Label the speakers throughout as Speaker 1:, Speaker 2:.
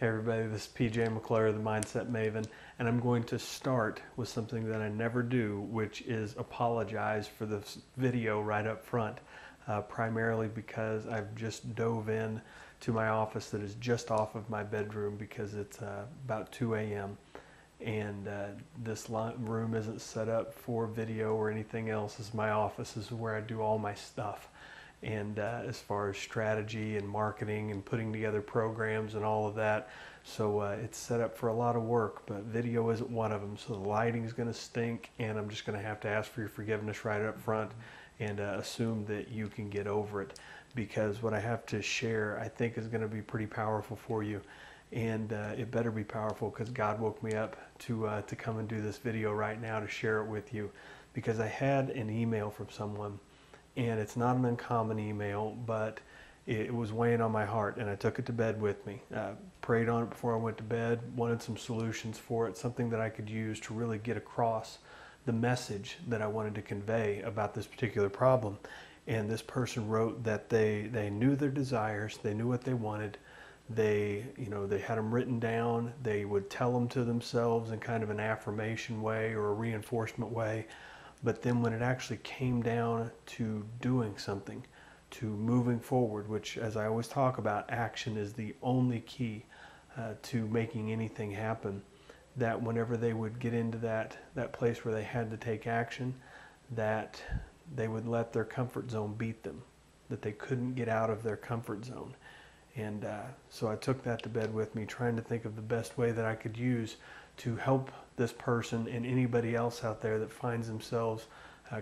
Speaker 1: Hey everybody, this is PJ McClure, the Mindset Maven, and I'm going to start with something that I never do, which is apologize for this video right up front, primarily because I've just dove in to my office that is just off of my bedroom because it's about 2 a.m. and this room isn't set up for video or anything else. This is my office. This is where I do all my stuff. And as far as strategy and marketing and putting together programs and all of that. So it's set up for a lot of work, but video isn't one of them. So the lighting is going to stink, and I'm just going to have to ask for your forgiveness right up front and assume that you can get over it, because what I have to share I think is going to be pretty powerful for you. And it better be powerful, because God woke me up to come and do this video right now to share it with you, because I had an email from someone. And it's not an uncommon email, but it was weighing on my heart, and I took it to bed with me. Prayed on it before I went to bed, wanted some solutions for it, something that I could use to really get across the message that I wanted to convey about this particular problem. And this person wrote that they knew their desires, they knew what they wanted, they had them written down, they would tell them to themselves in kind of an affirmation way or a reinforcement way. But then when it actually came down to doing something, to moving forward, which, as I always talk about, action is the only key to making anything happen, that whenever they would get into that place where they had to take action, that they would let their comfort zone beat them, that they couldn't get out of their comfort zone. And so I took that to bed with me, trying to think of the best way that I could use to help this person and anybody else out there that finds themselves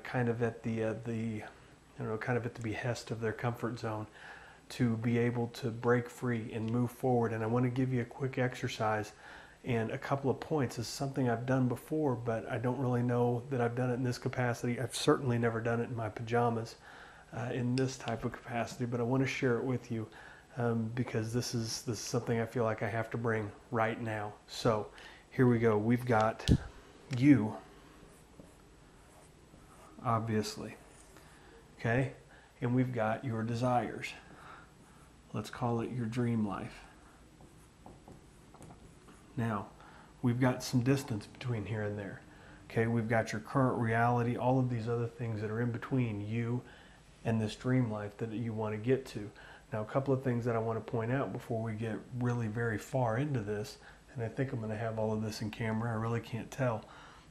Speaker 1: kind of at the behest of their comfort zone, to be able to break free and move forward. And I want to give you a quick exercise and a couple of points. It's something I've done before, but I don't really know that I've done it in this capacity. I've certainly never done it in my pajamas in this type of capacity, but I want to share it with you because this is something I feel like I have to bring right now. So here we go. We've got you, obviously, okay? And we've got your desires. Let's call it your dream life. Now, we've got some distance between here and there, okay? We've got your current reality, all of these other things that are in between you and this dream life that you want to get to. Now, a couple of things that I want to point out before we get really very far into this, and I think I'm going to have all of this in camera, I really can't tell,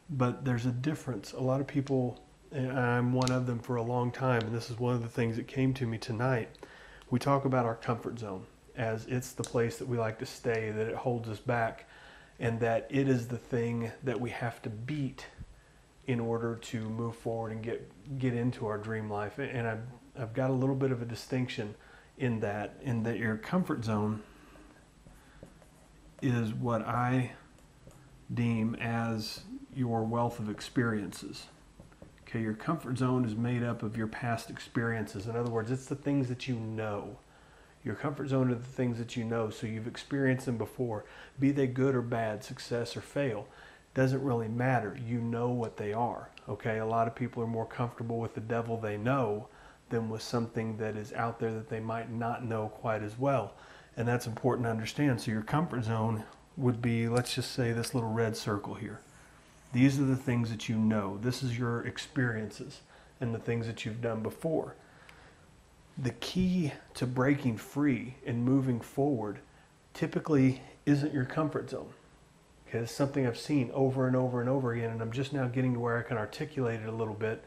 Speaker 1: but there's a difference. A lot of people, and I'm one of them for a long time, and this is one of the things that came to me tonight. We talk about our comfort zone as it's the place that we like to stay, that it holds us back, and that it is the thing that we have to beat in order to move forward and get into our dream life. And I've got a little bit of a distinction in that your comfort zone is what I deem as your wealth of experiences. Okay, your comfort zone is made up of your past experiences. In other words, it's the things that you know. Your comfort zone are the things that you know, so you've experienced them before. Be they good or bad, success or fail, doesn't really matter. You know what they are. Okay, a lot of people are more comfortable with the devil they know than with something that is out there that they might not know quite as well. And that's important to understand. So your comfort zone would be, let's just say, this little red circle here. These are the things that you know. This is your experiences and the things that you've done before. The key to breaking free and moving forward typically isn't your comfort zone. Okay, it's something I've seen over and over and over again, and I'm just now getting to where I can articulate it a little bit.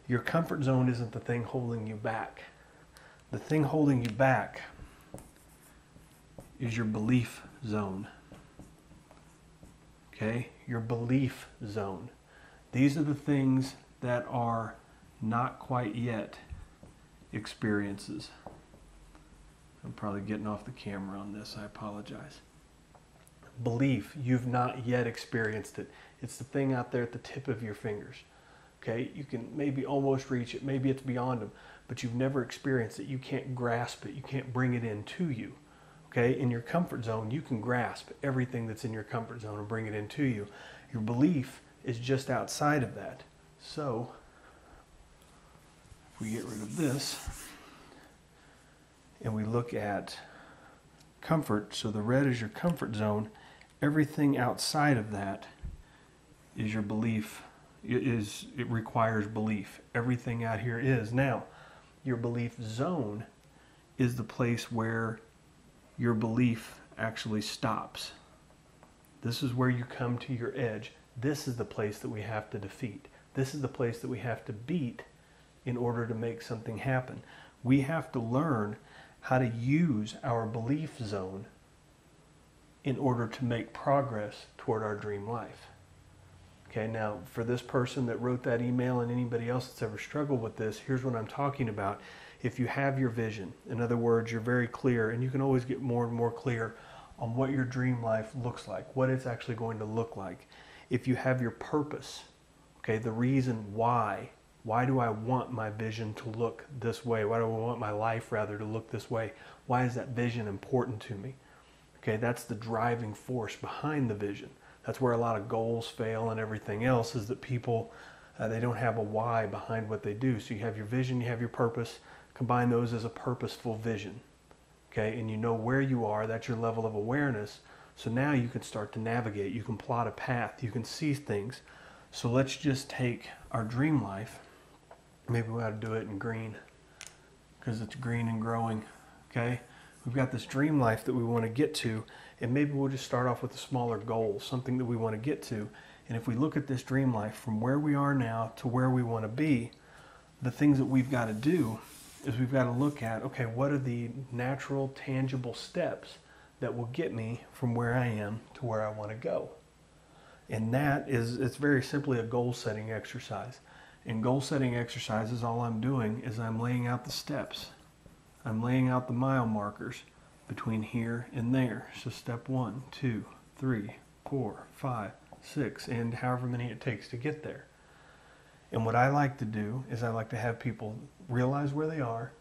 Speaker 1: Your comfort zone isn't the thing holding you back. The thing holding you back is your belief zone. Okay, your belief zone. These are the things that are not quite yet experiences. I'm probably getting off the camera on this, I apologize. Belief, you've not yet experienced it. It's the thing out there at the tip of your fingers. Okay, you can maybe almost reach it, maybe it's beyond them, but you've never experienced it. You can't grasp it, you can't bring it into you. Okay, in your comfort zone, you can grasp everything that's in your comfort zone and bring it into you. Your belief is just outside of that. So, if we get rid of this, and we look at comfort. So the red is your comfort zone. Everything outside of that is your belief. It requires belief. Everything out here is. Now, your belief zone is the place where your belief actually stops. This is where you come to your edge. This is the place that we have to defeat. This is the place that we have to beat in order to make something happen. We have to learn how to use our belief zone in order to make progress toward our dream life. Okay, now for this person that wrote that email and anybody else that's ever struggled with this, here's what I'm talking about. If you have your vision, in other words, you're very clear, and you can always get more and more clear on what your dream life looks like, what it's actually going to look like. If you have your purpose, okay, the reason why do I want my vision to look this way? Why do I want my life rather to look this way? Why is that vision important to me? Okay, that's the driving force behind the vision. That's where a lot of goals fail and everything else, is that people, they don't have a why behind what they do. So you have your vision, you have your purpose, combine those as a purposeful vision. Okay, and you know where you are, that's your level of awareness. So now you can start to navigate, you can plot a path, you can see things. So let's just take our dream life. Maybe we ought to do it in green because it's green and growing. Okay, we've got this dream life that we want to get to, and maybe we'll just start off with a smaller goal, something that we want to get to. And if we look at this dream life from where we are now to where we want to be, the things that we've got to do is we've got to look at, okay, what are the natural, tangible steps that will get me from where I am to where I want to go? And that is, it's very simply a goal setting exercise. In goal setting exercises, all I'm doing is I'm laying out the steps. I'm laying out the mile markers between here and there. So step 1, 2, 3, 4, 5, 6, and however many it takes to get there. And what I like to do is I like to have people realize where they are,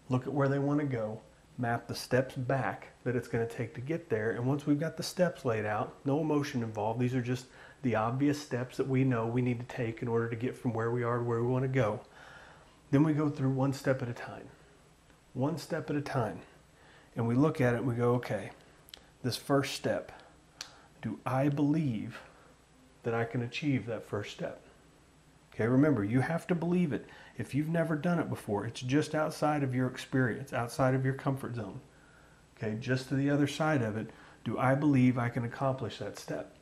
Speaker 1: look at where they want to go, map the steps back that it's going to take to get there. And once we've got the steps laid out, no emotion involved, these are just the obvious steps that we know we need to take in order to get from where we are to where we want to go. Then we go through one step at a time. One step at a time. And we look at it and we go, okay, this first step, do I believe that I can achieve that first step? Okay, remember, you have to believe it. If you've never done it before, it's just outside of your experience, outside of your comfort zone. Okay, just to the other side of it, do I believe I can accomplish that step?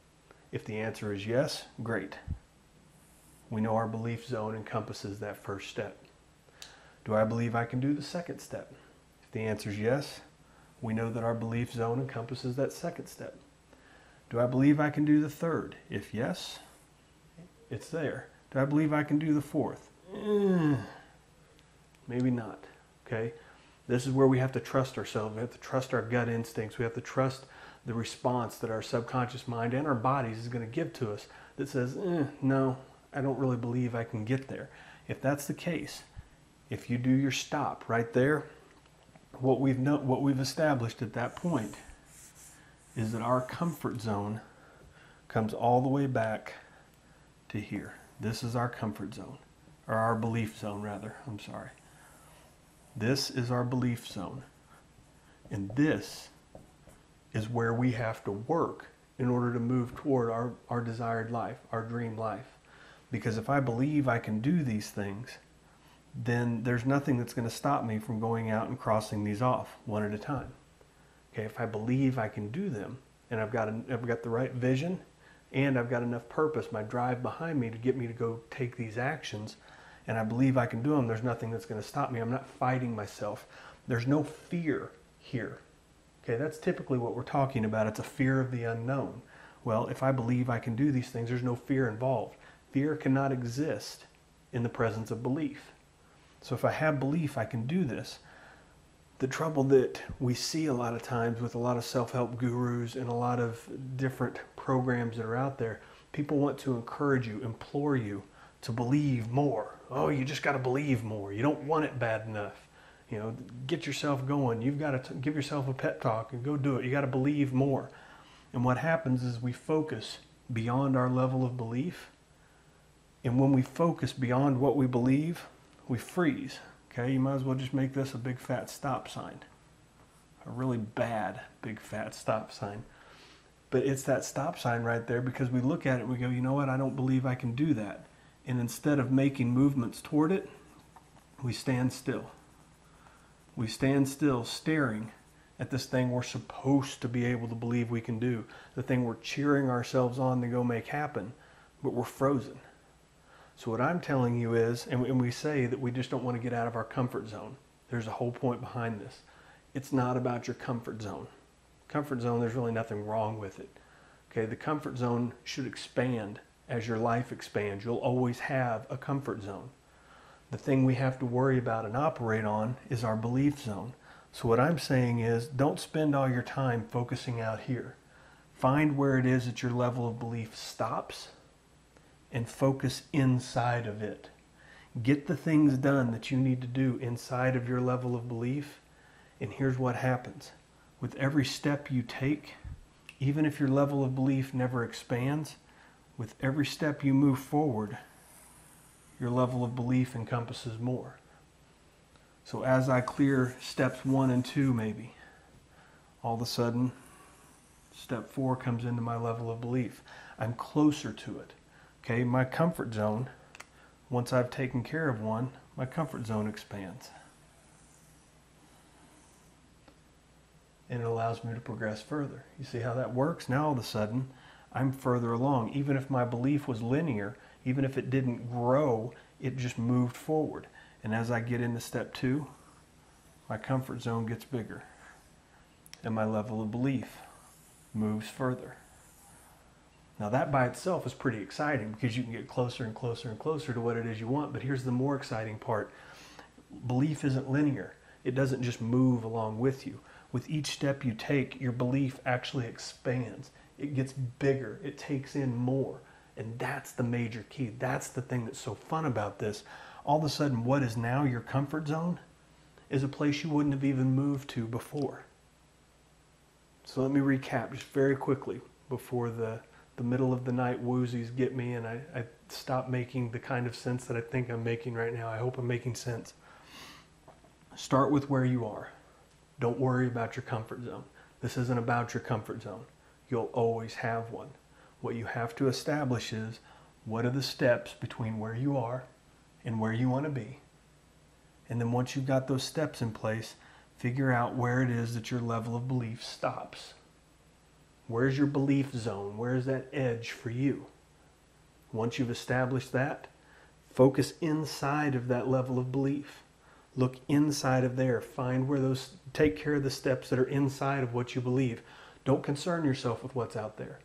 Speaker 1: If the answer is yes, great. We know our belief zone encompasses that first step. Do I believe I can do the second step? If the answer is yes, we know that our belief zone encompasses that second step. Do I believe I can do the third? If yes, it's there. Do I believe I can do the fourth? Maybe not. Okay? This is where we have to trust ourselves. We have to trust our gut instincts. We have to trust the response that our subconscious mind and our bodies is going to give to us that says, no, I don't really believe I can get there. If that's the case, if you do your stop right there, what we've established at that point is that our comfort zone comes all the way back to here. This is our comfort zone, or our belief zone rather, I'm sorry. This is our belief zone. And this is where we have to work in order to move toward our desired life, our dream life. Because if I believe I can do these things, then there's nothing that's going to stop me from going out and crossing these off one at a time. Okay, if I believe I can do them, and I've got the right vision, and I've got enough purpose, my drive behind me to get me to go take these actions, and I believe I can do them, there's nothing that's going to stop me. I'm not fighting myself. There's no fear here. Okay, that's typically what we're talking about. It's a fear of the unknown. Well, if I believe I can do these things, there's no fear involved. Fear cannot exist in the presence of belief. So if I have belief I can do this, the trouble that we see a lot of times with a lot of self-help gurus and a lot of different programs that are out there, people want to encourage you, implore you to believe more. Oh, you just got to believe more. You don't want it bad enough. You know, get yourself going. You've got to give yourself a pep talk and go do it. You got to believe more. And what happens is we focus beyond our level of belief. And when we focus beyond what we believe, we freeze. Okay, you might as well just make this a big fat stop sign. a really bad, big fat stop sign. But it's that stop sign right there because we look at it and we go, you know what, I don't believe I can do that. And instead of making movements toward it, we stand still. We stand still staring at this thing we're supposed to be able to believe we can do, the thing we're cheering ourselves on to go make happen, but we're frozen. So what I'm telling you is, and we say that we just don't want to get out of our comfort zone. There's a whole point behind this. It's not about your comfort zone. Comfort zone, there's really nothing wrong with it. Okay, the comfort zone should expand as your life expands. You'll always have a comfort zone. The thing we have to worry about and operate on is our belief zone. So what I'm saying is, don't spend all your time focusing out here. Find where it is that your level of belief stops and focus inside of it. Get the things done that you need to do inside of your level of belief. And here's what happens. With every step you take, even if your level of belief never expands, with every step you move forward, your level of belief encompasses more. So as I clear steps 1 and 2 maybe, all of a sudden, step 4 comes into my level of belief. I'm closer to it. Okay, my comfort zone, once I've taken care of one, my comfort zone expands. And it allows me to progress further. You see how that works? Now all of a sudden, I'm further along. Even if my belief was linear, even if it didn't grow, it just moved forward. And as I get into step 2, my comfort zone gets bigger. And my level of belief moves further. Now that by itself is pretty exciting because you can get closer and closer and closer to what it is you want. But here's the more exciting part. Belief isn't linear. It doesn't just move along with you. With each step you take, your belief actually expands. It gets bigger. It takes in more. And that's the major key. That's the thing that's so fun about this. All of a sudden, what is now your comfort zone is a place you wouldn't have even moved to before. So let me recap just very quickly before the middle of the night woozies get me and I stop making the kind of sense that I think I'm making right now. I hope I'm making sense. Start with where you are. Don't worry about your comfort zone. This isn't about your comfort zone. You'll always have one. What you have to establish is, what are the steps between where you are and where you want to be? And then once you've got those steps in place, figure out where it is that your level of belief stops. Where's your belief zone? Where's that edge for you? Once you've established that, focus inside of that level of belief. Look inside of there. Find where those, take care of the steps that are inside of what you believe. Don't concern yourself with what's out there.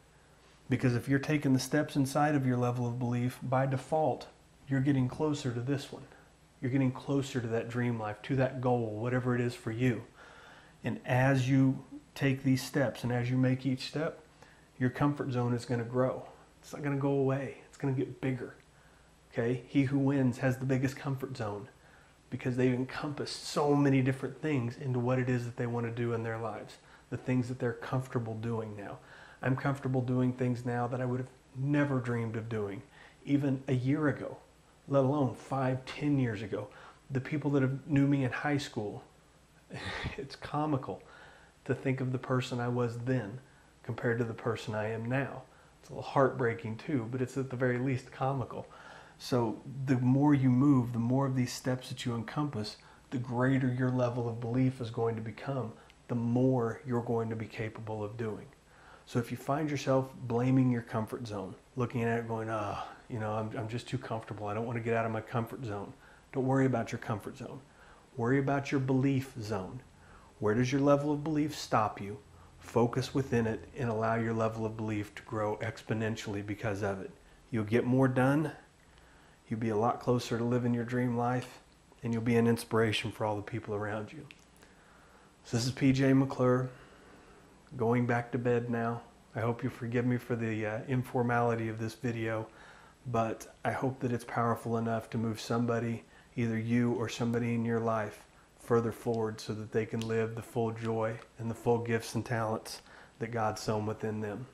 Speaker 1: Because if you're taking the steps inside of your level of belief, by default, you're getting closer to this one. You're getting closer to that dream life, to that goal, whatever it is for you. And as you take these steps and as you make each step, your comfort zone is going to grow. It's not going to go away. It's going to get bigger. Okay? He who wins has the biggest comfort zone because they've encompassed so many different things into what it is that they want to do in their lives, the things that they're comfortable doing now. I'm comfortable doing things now that I would have never dreamed of doing, even a year ago, let alone 5, 10 years ago. The people that have knew me in high school, it's comical to think of the person I was then compared to the person I am now. It's a little heartbreaking too, but it's at the very least comical. So the more you move, the more of these steps that you encompass, the greater your level of belief is going to become, the more you're going to be capable of doing. So if you find yourself blaming your comfort zone, looking at it going, I'm just too comfortable. I don't want to get out of my comfort zone. Don't worry about your comfort zone. Worry about your belief zone. Where does your level of belief stop you? Focus within it and allow your level of belief to grow exponentially because of it. You'll get more done. You'll be a lot closer to living your dream life, and you'll be an inspiration for all the people around you. So this is PJ McClure, going back to bed now. I hope you forgive me for the informality of this video, but I hope that it's powerful enough to move somebody, either you or somebody in your life, further forward so that they can live the full joy and the full gifts and talents that God's sown within them.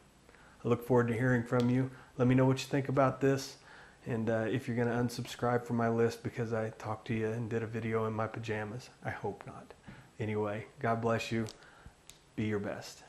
Speaker 1: I look forward to hearing from you. Let me know what you think about this. And if you're going to unsubscribe from my list because I talked to you and did a video in my pajamas, I hope not. Anyway, God bless you. be your best.